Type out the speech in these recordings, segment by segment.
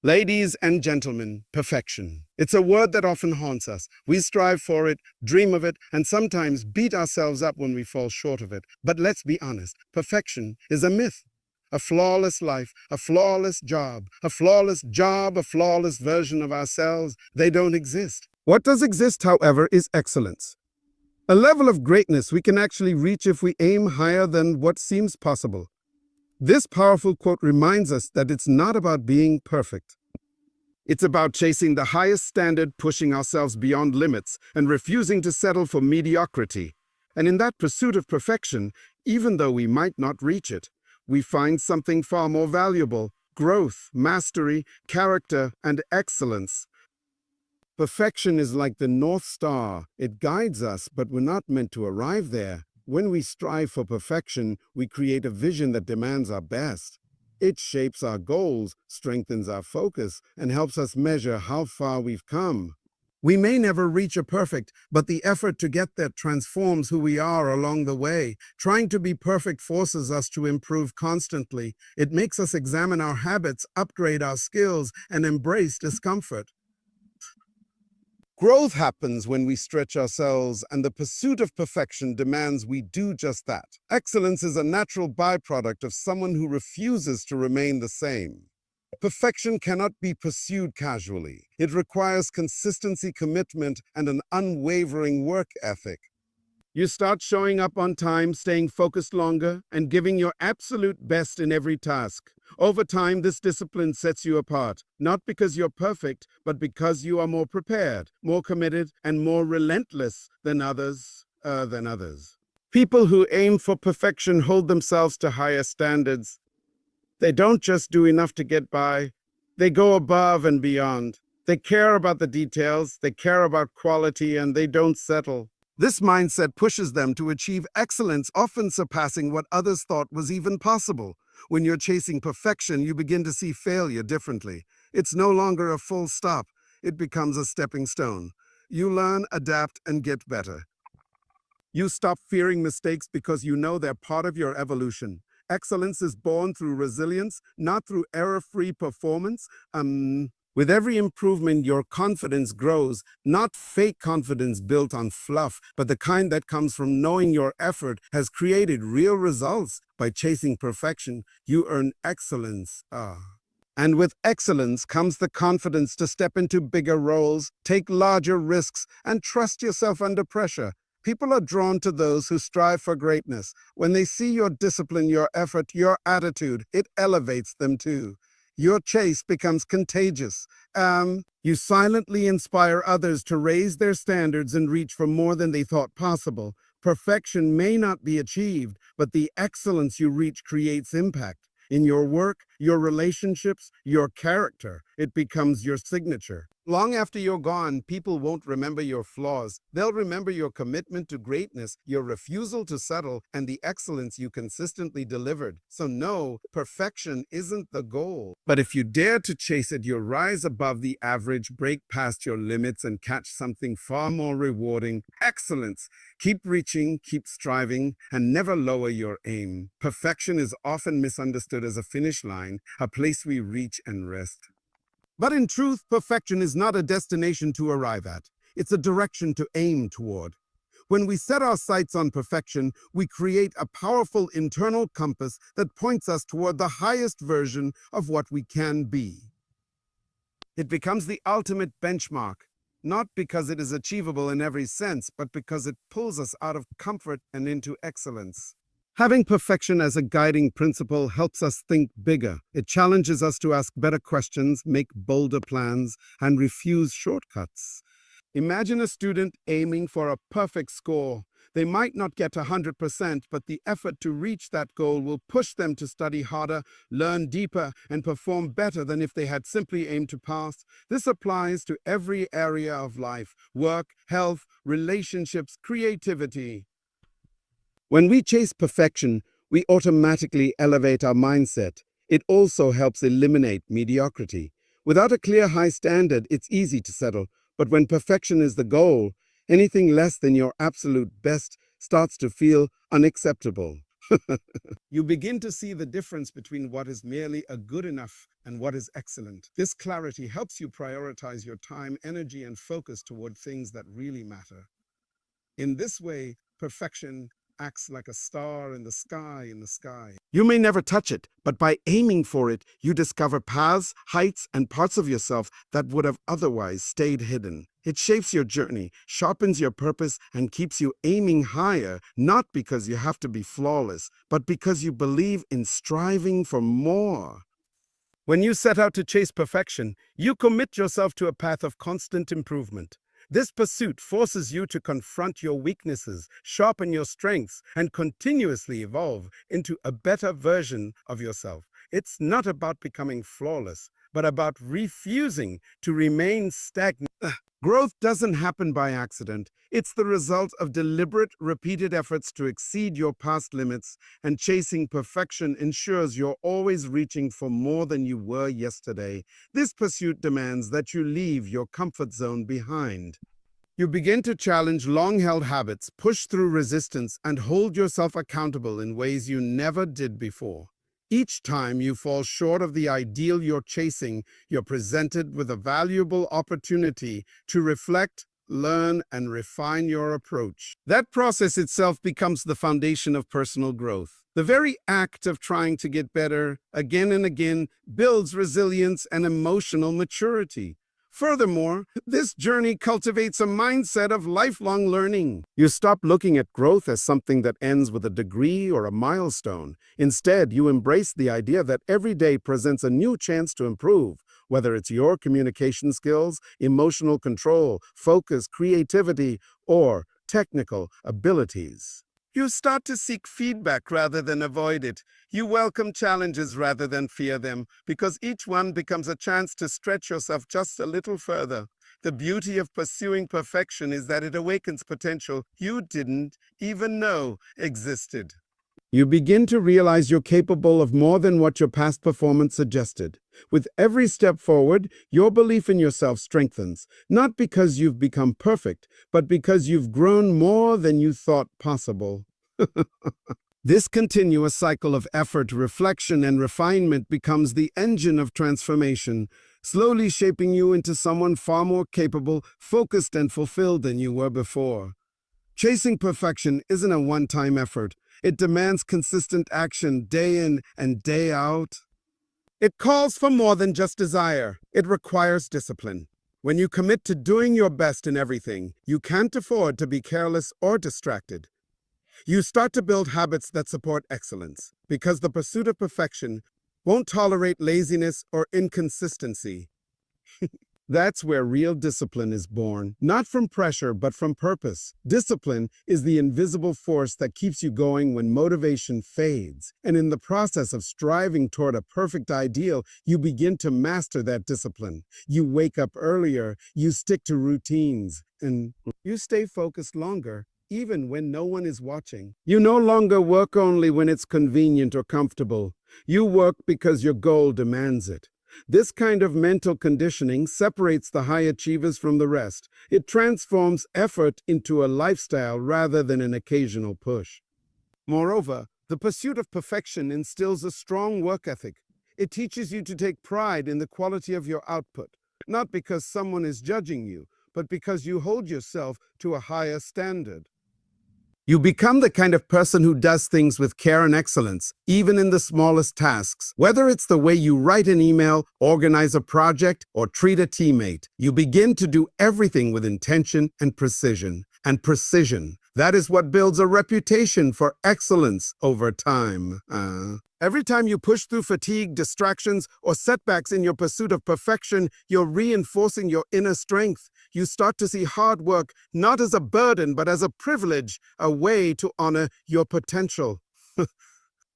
Ladies and gentlemen, perfection. It's a word that often haunts us. We strive for it, dream of it, and sometimes beat ourselves up when we fall short of it. But let's be honest, perfection is a myth. A flawless life, a flawless job, a flawless version of ourselves, they don't exist. What does exist, however, is excellence. A level of greatness we can actually reach if we aim higher than what seems possible. This powerful quote reminds us that it's not about being perfect. It's about chasing the highest standard, pushing ourselves beyond limits, and refusing to settle for mediocrity. And in that pursuit of perfection, even though we might not reach it, we find something far more valuable: growth, mastery, character, and excellence. Perfection is like the North Star. It guides us, but we're not meant to arrive there. When we strive for perfection, we create a vision that demands our best. It shapes our goals, strengthens our focus, and helps us measure how far we've come. We may never reach a perfect, but the effort to get there transforms who we are along the way. Trying to be perfect forces us to improve constantly. It makes us examine our habits, upgrade our skills, and embrace discomfort. Growth happens when we stretch ourselves, and the pursuit of perfection demands we do just that. Excellence is a natural byproduct of someone who refuses to remain the same. Perfection cannot be pursued casually. It requires consistency, commitment, and an unwavering work ethic. You start showing up on time, staying focused longer, and giving your absolute best in every task. Over time, this discipline sets you apart, not because you're perfect, but because you are more prepared, more committed, and more relentless than others. People who aim for perfection hold themselves to higher standards. They don't just do enough to get by. They go above and beyond. They care about the details, they care about quality, and they don't settle. This mindset pushes them to achieve excellence, often surpassing what others thought was even possible. When you're chasing perfection, you begin to see failure differently. It's no longer a full stop. It becomes a stepping stone. You learn, adapt, and get better. You stop fearing mistakes because you know they're part of your evolution. Excellence is born through resilience, not through error-free performance. With every improvement, your confidence grows, not fake confidence built on fluff, but the kind that comes from knowing your effort has created real results. By chasing perfection, you earn excellence. And with excellence comes the confidence to step into bigger roles, take larger risks, and trust yourself under pressure. People are drawn to those who strive for greatness. When they see your discipline, your effort, your attitude, it elevates them too. Your chase becomes contagious. You silently inspire others to raise their standards and reach for more than they thought possible. Perfection may not be achieved, but the excellence you reach creates impact. In your work, your relationships, your character, it becomes your signature. Long after you're gone, people won't remember your flaws. They'll remember your commitment to greatness, your refusal to settle, and the excellence you consistently delivered. So no, perfection isn't the goal. But if you dare to chase it, you'll rise above the average, break past your limits, and catch something far more rewarding: excellence. Keep reaching, keep striving, and never lower your aim. Perfection is often misunderstood as a finish line, a place we reach and rest. But in truth, perfection is not a destination to arrive at. It's a direction to aim toward. When we set our sights on perfection, we create a powerful internal compass that points us toward the highest version of what we can be. It becomes the ultimate benchmark, not because it is achievable in every sense, but because it pulls us out of comfort and into excellence. Having perfection as a guiding principle helps us think bigger. It challenges us to ask better questions, make bolder plans, and refuse shortcuts. Imagine a student aiming for a perfect score. They might not get 100%, but the effort to reach that goal will push them to study harder, learn deeper, and perform better than if they had simply aimed to pass. This applies to every area of life: work, health, relationships, creativity. When we chase perfection, we automatically elevate our mindset. It also helps eliminate mediocrity. Without a clear high standard, it's easy to settle. But when perfection is the goal, anything less than your absolute best starts to feel unacceptable. You begin to see the difference between what is merely a good enough and what is excellent. This clarity helps you prioritize your time, energy, and focus toward things that really matter. In this way, perfection acts like a star in the sky. You may never touch it, but by aiming for it, you discover paths, heights, and parts of yourself that would have otherwise stayed hidden. It shapes your journey, sharpens your purpose, and keeps you aiming higher, not because you have to be flawless, but because you believe in striving for more. When you set out to chase perfection, you commit yourself to a path of constant improvement. This pursuit forces you to confront your weaknesses, sharpen your strengths, and continuously evolve into a better version of yourself. It's not about becoming flawless, but about refusing to remain stagnant. Growth doesn't happen by accident. It's the result of deliberate, repeated efforts to exceed your past limits, and chasing perfection ensures you're always reaching for more than you were yesterday. This pursuit demands that you leave your comfort zone behind. You begin to challenge long-held habits, push through resistance, and hold yourself accountable in ways you never did before. Each time you fall short of the ideal you're chasing, you're presented with a valuable opportunity to reflect, learn, and refine your approach. That process itself becomes the foundation of personal growth. The very act of trying to get better again and again builds resilience and emotional maturity. Furthermore, this journey cultivates a mindset of lifelong learning. You stop looking at growth as something that ends with a degree or a milestone. Instead, you embrace the idea that every day presents a new chance to improve, whether it's your communication skills, emotional control, focus, creativity, or technical abilities. You start to seek feedback rather than avoid it. You welcome challenges rather than fear them, because each one becomes a chance to stretch yourself just a little further. The beauty of pursuing perfection is that it awakens potential you didn't even know existed. You begin to realize you're capable of more than what your past performance suggested. With every step forward, your belief in yourself strengthens, not because you've become perfect, but because you've grown more than you thought possible. This continuous cycle of effort, reflection, and refinement becomes the engine of transformation, slowly shaping you into someone far more capable, focused, and fulfilled than you were before. Chasing perfection isn't a one-time effort. It demands consistent action day in and day out. It calls for more than just desire. It requires discipline. When you commit to doing your best in everything, you can't afford to be careless or distracted. You start to build habits that support excellence, because the pursuit of perfection won't tolerate laziness or inconsistency. That's where real discipline is born, not from pressure, but from purpose. Discipline is the invisible force that keeps you going when motivation fades. And in the process of striving toward a perfect ideal, you begin to master that discipline. You wake up earlier, you stick to routines, and you stay focused longer, even when no one is watching. You no longer work only when it's convenient or comfortable. You work because your goal demands it. This kind of mental conditioning separates the high achievers from the rest. It transforms effort into a lifestyle rather than an occasional push. Moreover, the pursuit of perfection instills a strong work ethic. It teaches you to take pride in the quality of your output, not because someone is judging you, but because you hold yourself to a higher standard. You become the kind of person who does things with care and excellence, even in the smallest tasks. Whether it's the way you write an email, organize a project, or treat a teammate, you begin to do everything with intention and precision. That is what builds a reputation for excellence over time. Every time you push through fatigue, distractions, or setbacks in your pursuit of perfection, you're reinforcing your inner strength. You start to see hard work not as a burden, but as a privilege, a way to honor your potential.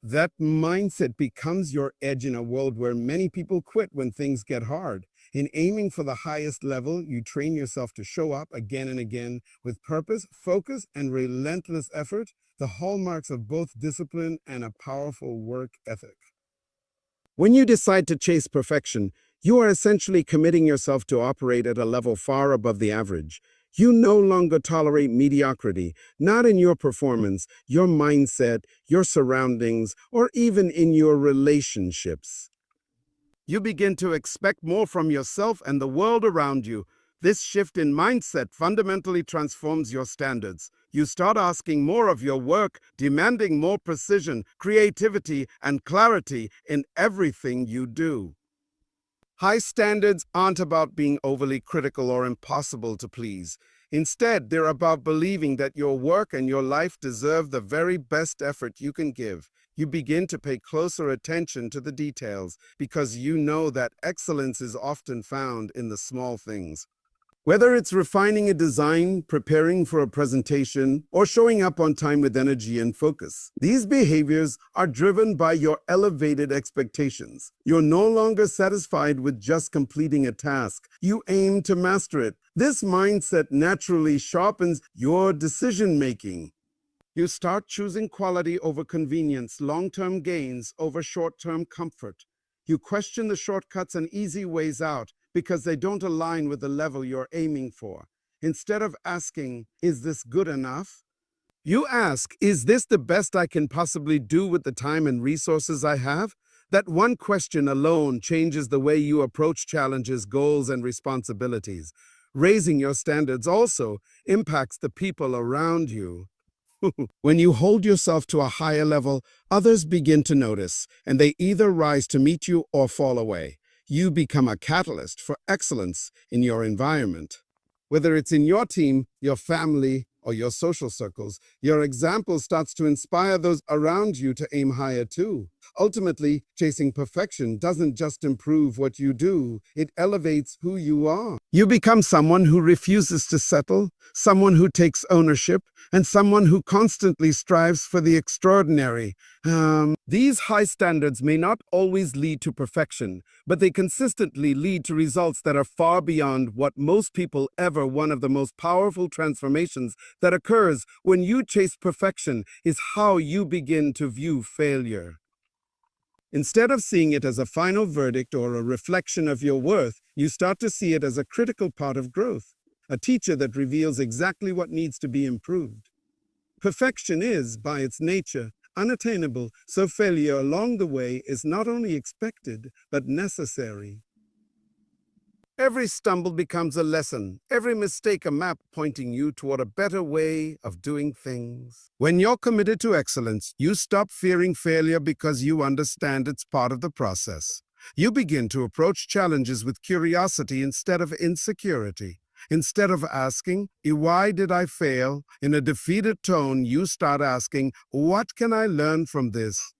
That mindset becomes your edge in a world where many people quit when things get hard. In aiming for the highest level, you train yourself to show up again and again with purpose, focus, and relentless effort, the hallmarks of both discipline and a powerful work ethic. When you decide to chase perfection, you are essentially committing yourself to operate at a level far above the average. You no longer tolerate mediocrity, not in your performance, your mindset, your surroundings, or even in your relationships. You begin to expect more from yourself and the world around you. This shift in mindset fundamentally transforms your standards. You start asking more of your work, demanding more precision, creativity, and clarity in everything you do. High standards aren't about being overly critical or impossible to please. Instead, they're about believing that your work and your life deserve the very best effort you can give. You begin to pay closer attention to the details because you know that excellence is often found in the small things. Whether it's refining a design, preparing for a presentation, or showing up on time with energy and focus, these behaviors are driven by your elevated expectations. You're no longer satisfied with just completing a task. You aim to master it. This mindset naturally sharpens your decision-making. You start choosing quality over convenience, long-term gains over short-term comfort. You question the shortcuts and easy ways out because they don't align with the level you're aiming for. Instead of asking, "Is this good enough?" you ask, "Is this the best I can possibly do with the time and resources I have?" That one question alone changes the way you approach challenges, goals, and responsibilities. Raising your standards also impacts the people around you. When you hold yourself to a higher level, others begin to notice, and they either rise to meet you or fall away. You become a catalyst for excellence in your environment. Whether it's in your team, your family, or your social circles, your example starts to inspire those around you to aim higher too. Ultimately, chasing perfection doesn't just improve what you do, it elevates who you are. You become someone who refuses to settle, someone who takes ownership, and someone who constantly strives for the extraordinary. These high standards may not always lead to perfection, but they consistently lead to results that are far beyond what most people ever. One of the most powerful transformations that occurs when you chase perfection is how you begin to view failure. Instead of seeing it as a final verdict or a reflection of your worth, you start to see it as a critical part of growth, a teacher that reveals exactly what needs to be improved. Perfection is, by its nature, unattainable, so failure along the way is not only expected, but necessary. Every stumble becomes a lesson, every mistake a map pointing you toward a better way of doing things. When you're committed to excellence, you stop fearing failure because you understand it's part of the process. You begin to approach challenges with curiosity instead of insecurity. Instead of asking, "Why did I fail?" in a defeated tone, you start asking, "What can I learn from this?"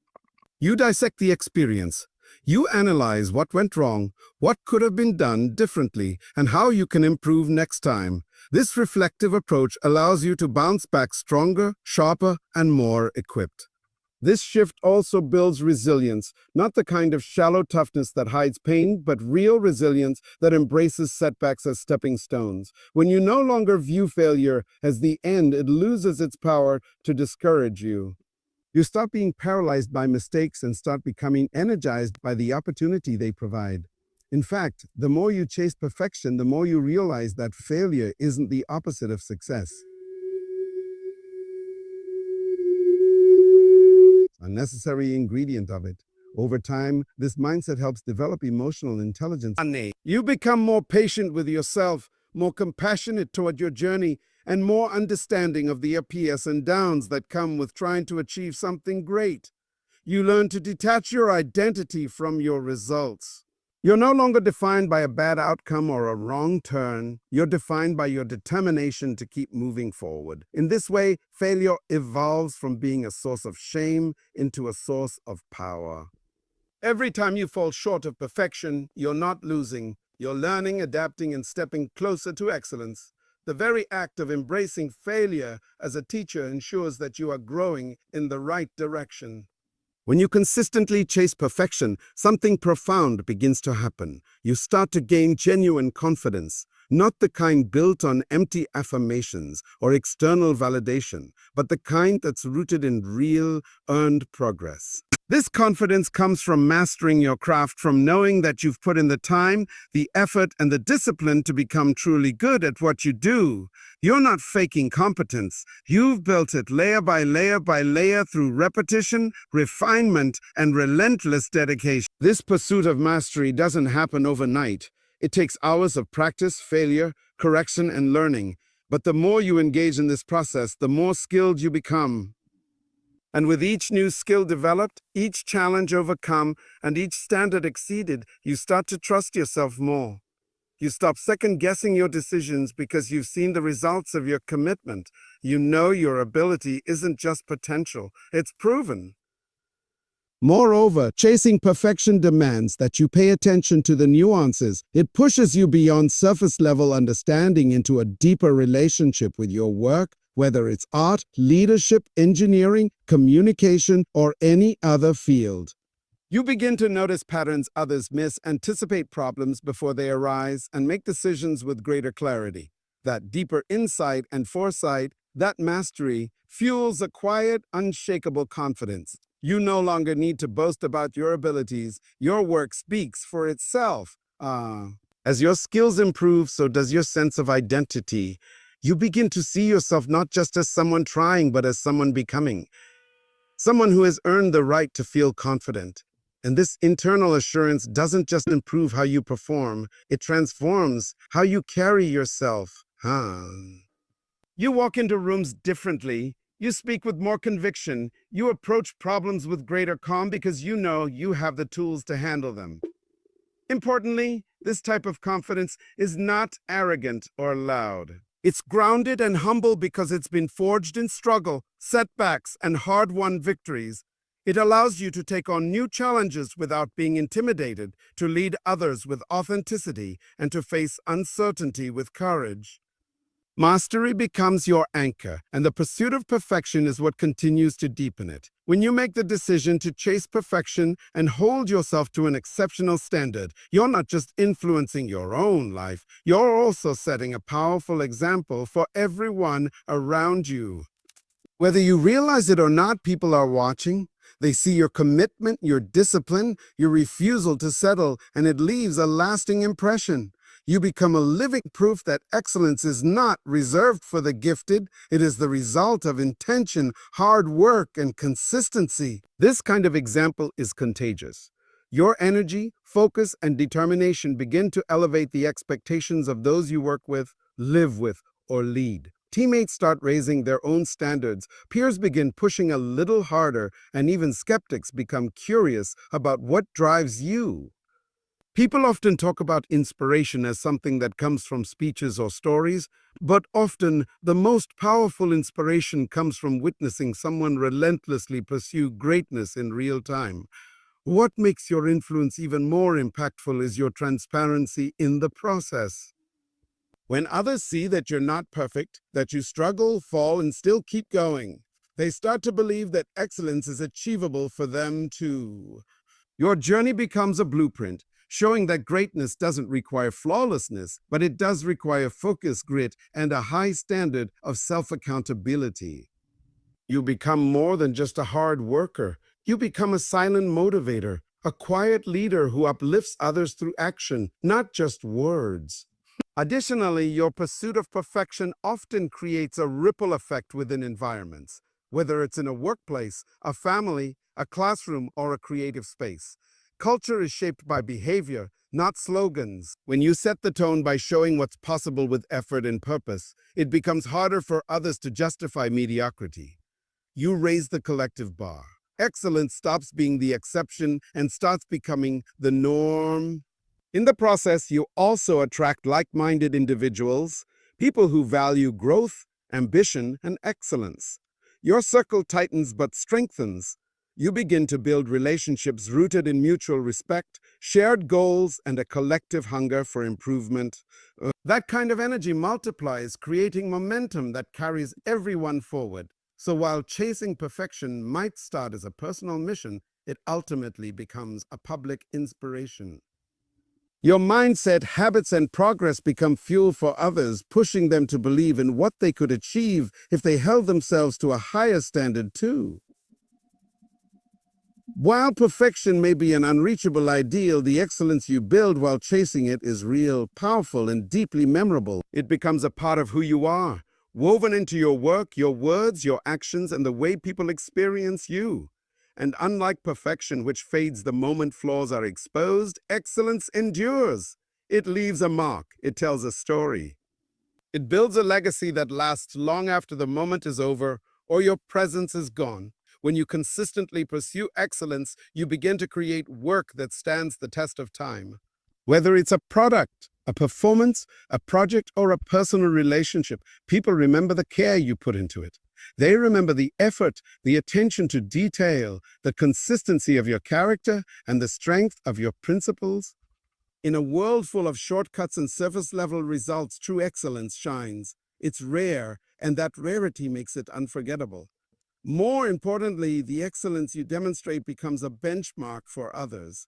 You dissect the experience. You analyze what went wrong, what could have been done differently, and how you can improve next time. This reflective approach allows you to bounce back stronger, sharper, and more equipped. This shift also builds resilience, not the kind of shallow toughness that hides pain, but real resilience that embraces setbacks as stepping stones. When you no longer view failure as the end, it loses its power to discourage you. You stop being paralyzed by mistakes and start becoming energized by the opportunity they provide. In fact, the more you chase perfection, the more you realize that failure isn't the opposite of success. A necessary ingredient of it. Over time, this mindset helps develop emotional intelligence. You become more patient with yourself, more compassionate toward your journey, and more understanding of the ups and downs that come with trying to achieve something great. You learn to detach your identity from your results. You're no longer defined by a bad outcome or a wrong turn. You're defined by your determination to keep moving forward. In this way, failure evolves from being a source of shame into a source of power. Every time you fall short of perfection, you're not losing. You're learning, adapting, and stepping closer to excellence. The very act of embracing failure as a teacher ensures that you are growing in the right direction. When you consistently chase perfection, something profound begins to happen. You start to gain genuine confidence, not the kind built on empty affirmations or external validation, but the kind that's rooted in real, earned progress. This confidence comes from mastering your craft, from knowing that you've put in the time, the effort, and the discipline to become truly good at what you do. You're not faking competence. You've built it layer by layer through repetition, refinement, and relentless dedication. This pursuit of mastery doesn't happen overnight. It takes hours of practice, failure, correction, and learning. But the more you engage in this process, the more skilled you become. And with each new skill developed, each challenge overcome, and each standard exceeded, you start to trust yourself more. You stop second-guessing your decisions because you've seen the results of your commitment. You know your ability isn't just potential, it's proven. Moreover, chasing perfection demands that you pay attention to the nuances. It pushes you beyond surface-level understanding into a deeper relationship with your work, whether it's art, leadership, engineering, communication, or any other field. You begin to notice patterns others miss, anticipate problems before they arise, and make decisions with greater clarity. That deeper insight and foresight, that mastery, fuels a quiet, unshakable confidence. You no longer need to boast about your abilities. Your work speaks for itself. As your skills improve, so does your sense of identity. You begin to see yourself not just as someone trying, but as someone becoming. Someone who has earned the right to feel confident. And this internal assurance doesn't just improve how you perform, it transforms how you carry yourself. You walk into rooms differently. You speak with more conviction. You approach problems with greater calm because you know you have the tools to handle them. Importantly, this type of confidence is not arrogant or loud. It's grounded and humble because it's been forged in struggle, setbacks, and hard-won victories. It allows you to take on new challenges without being intimidated, to lead others with authenticity, and to face uncertainty with courage. Mastery becomes your anchor, and the pursuit of perfection is what continues to deepen it. When you make the decision to chase perfection and hold yourself to an exceptional standard, you're not just influencing your own life, you're also setting a powerful example for everyone around you. Whether you realize it or not, people are watching. They see your commitment, your discipline, your refusal to settle, and it leaves a lasting impression. You become a living proof that excellence is not reserved for the gifted. It is the result of intention, hard work, and consistency. This kind of example is contagious. Your energy, focus, and determination begin to elevate the expectations of those you work with, live with, or lead. Teammates start raising their own standards, peers begin pushing a little harder, and even skeptics become curious about what drives you. People often talk about inspiration as something that comes from speeches or stories, but often the most powerful inspiration comes from witnessing someone relentlessly pursue greatness in real time. What makes your influence even more impactful is your transparency in the process. When others see that you're not perfect, that you struggle, fall, and still keep going, they start to believe that excellence is achievable for them too. Your journey becomes a blueprint, showing that greatness doesn't require flawlessness, but it does require focus, grit, and a high standard of self-accountability. You become more than just a hard worker. You become a silent motivator, a quiet leader who uplifts others through action, not just words. Additionally, your pursuit of perfection often creates a ripple effect within environments, whether it's in a workplace, a family, a classroom, or a creative space. Culture is shaped by behavior, not slogans. When you set the tone by showing what's possible with effort and purpose, it becomes harder for others to justify mediocrity. You raise the collective bar. Excellence stops being the exception and starts becoming the norm. In the process, you also attract like-minded individuals, people who value growth, ambition, and excellence. Your circle tightens but strengthens. You begin to build relationships rooted in mutual respect, shared goals, and a collective hunger for improvement. That kind of energy multiplies, creating momentum that carries everyone forward. So while chasing perfection might start as a personal mission, it ultimately becomes a public inspiration. Your mindset, habits, and progress become fuel for others, pushing them to believe in what they could achieve if they held themselves to a higher standard too. While perfection may be an unreachable ideal, the excellence you build while chasing it is real, powerful, and deeply memorable. It becomes a part of who you are, woven into your work, your words, your actions, and the way people experience you. And unlike perfection, which fades the moment flaws are exposed, excellence endures. It leaves a mark. It tells a story. It builds a legacy that lasts long after the moment is over or your presence is gone. When you consistently pursue excellence, you begin to create work that stands the test of time. Whether it's a product, a performance, a project, or a personal relationship, people remember the care you put into it. They remember the effort, the attention to detail, the consistency of your character, and the strength of your principles. In a world full of shortcuts and surface-level results, true excellence shines. It's rare, and that rarity makes it unforgettable. More importantly, the excellence you demonstrate becomes a benchmark for others.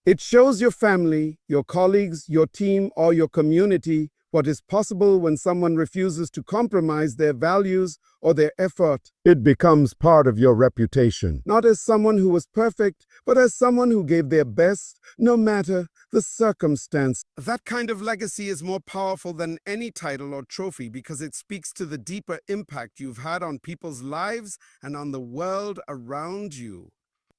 It shows your family, your colleagues, your team, or your community what is possible when someone refuses to compromise their values or their effort. It becomes part of your reputation, not as someone who was perfect, but as someone who gave their best, no matter the circumstance. That kind of legacy is more powerful than any title or trophy because it speaks to the deeper impact you've had on people's lives and on the world around you.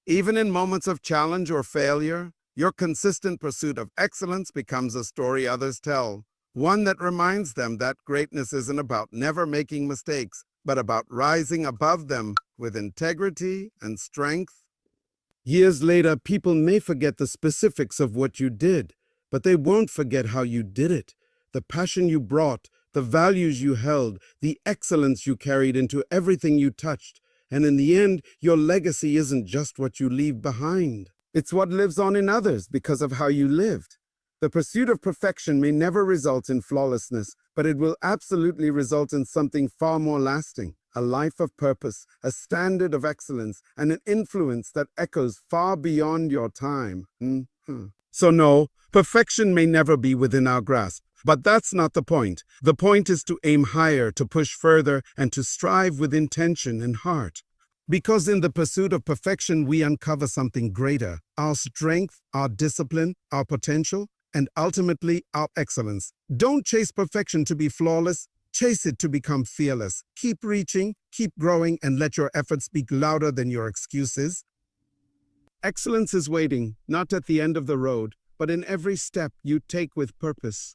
Even in moments of challenge or failure, your consistent pursuit of excellence becomes a story others tell. One that reminds them that greatness isn't about never making mistakes, but about rising above them with integrity and strength. Years later, people may forget the specifics of what you did, but they won't forget how you did it. The passion you brought, the values you held, the excellence you carried into everything you touched. And in the end, your legacy isn't just what you leave behind. It's what lives on in others because of how you lived. The pursuit of perfection may never result in flawlessness, but it will absolutely result in something far more lasting, a life of purpose, a standard of excellence, and an influence that echoes far beyond your time. So no, perfection may never be within our grasp, but that's not the point. The point is to aim higher, to push further, and to strive with intention and heart. Because in the pursuit of perfection, we uncover something greater, our strength, our discipline, our potential, and ultimately our excellence. Don't chase perfection to be flawless, chase it to become fearless. Keep reaching, keep growing, and let your efforts speak louder than your excuses. Excellence is waiting, not at the end of the road, but in every step you take with purpose.